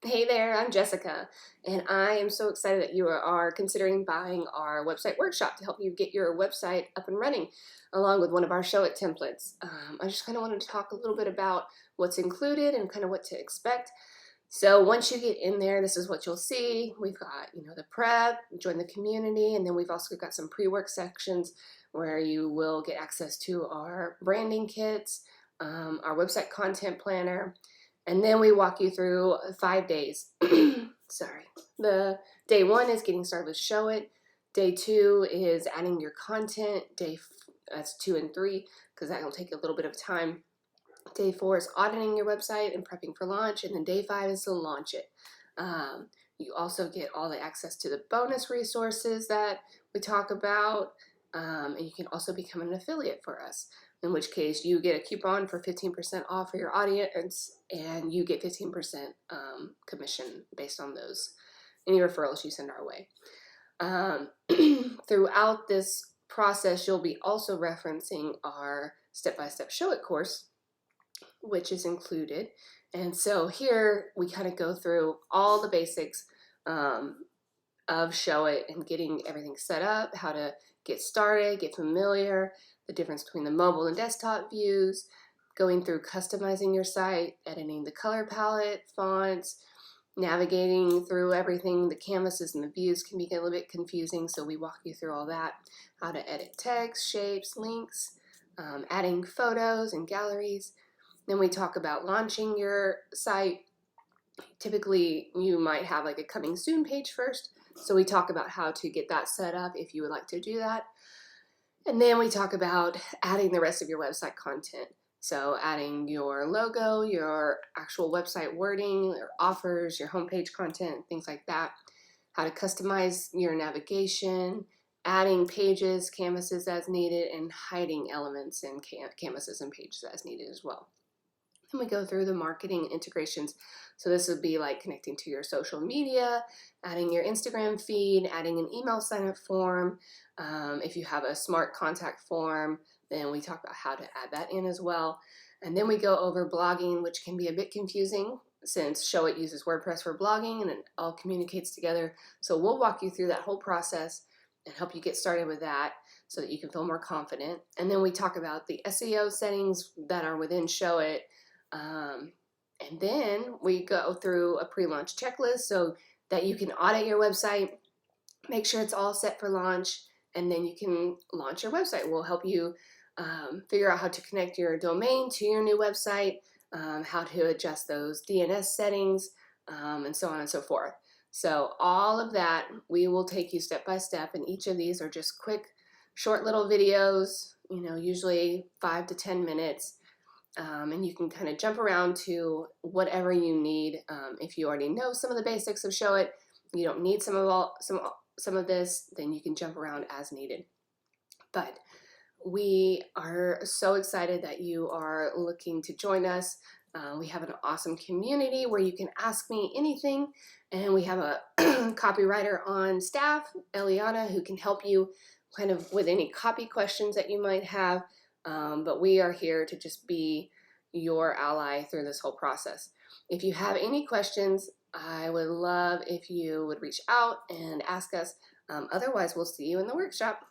Hey there, I'm Jessica, and I am so excited that you are considering buying our website workshop to help you get your website up and running, along with one of our Show It templates. I just kind of wanted to talk a little bit about what's included and kind of what to expect. So once you get in there, this is what you'll see. We've got, the prep, join the community, and then we've also got some pre-work sections where you will get access to our branding kits, our website content planner, and then we walk you through 5 days. Sorry. The day one is getting started with Show It. Day two is adding your content. That's 2 and 3 because that will take a little bit of time. Day four is auditing your website and prepping for launch, and then day five is to launch it. You also get all the access to the bonus resources that we talk about, and you can also become an affiliate for us, in which case you get a coupon for 15% off for your audience, and you get 15% commission based on those, any referrals you send our way. Throughout this process, you'll be also referencing our step-by-step Show It course, which is included. And so here we kind of go through all the basics of Show It and getting everything set up, how to get started, get familiar, the difference between the mobile and desktop views, going through customizing your site, editing the color palette, fonts, navigating through everything. The canvases and the views can be a little bit confusing, so we walk you through all that, how to edit text, shapes, links, adding photos and galleries. Then we talk about launching your site. Typically, you might have like a coming soon page first. So we talk about how to get that set up if you would like to do that. And then we talk about adding the rest of your website content. So adding your logo, your actual website wording, your offers, your homepage content, things like that. How to customize your navigation, adding pages, canvases as needed, and hiding elements in canvases and pages as needed as well. Then we go through the marketing integrations. So this would be like connecting to your social media, adding your Instagram feed, adding an email sign up form. If you have a smart contact form, then we talk about how to add that in as well. And then we go over blogging, which can be a bit confusing since Show It uses WordPress for blogging and it all communicates together. So we'll walk you through that whole process and help you get started with that so that you can feel more confident. And then we talk about the SEO settings that are within Show It. And then we go through a pre-launch checklist so that you can audit your website, make sure it's all set for launch, and then you can launch your website. We'll help you figure out how to connect your domain to your new website, how to adjust those DNS settings, and so on and so forth. So all of that, we will take you step by step, and each of these are just quick, short little videos, usually 5 to 10 minutes. And you can kind of jump around to whatever you need. If you already know some of the basics of Show It, you don't need some of this, then you can jump around as needed. But we are so excited that you are looking to join us. We have an awesome community where you can ask me anything, and we have a copywriter on staff, Eliana, who can help you kind of with any copy questions that you might have. But we are here to just be your ally through this whole process. If you have any questions, I would love if you would reach out and ask us. Otherwise, we'll see you in the workshop.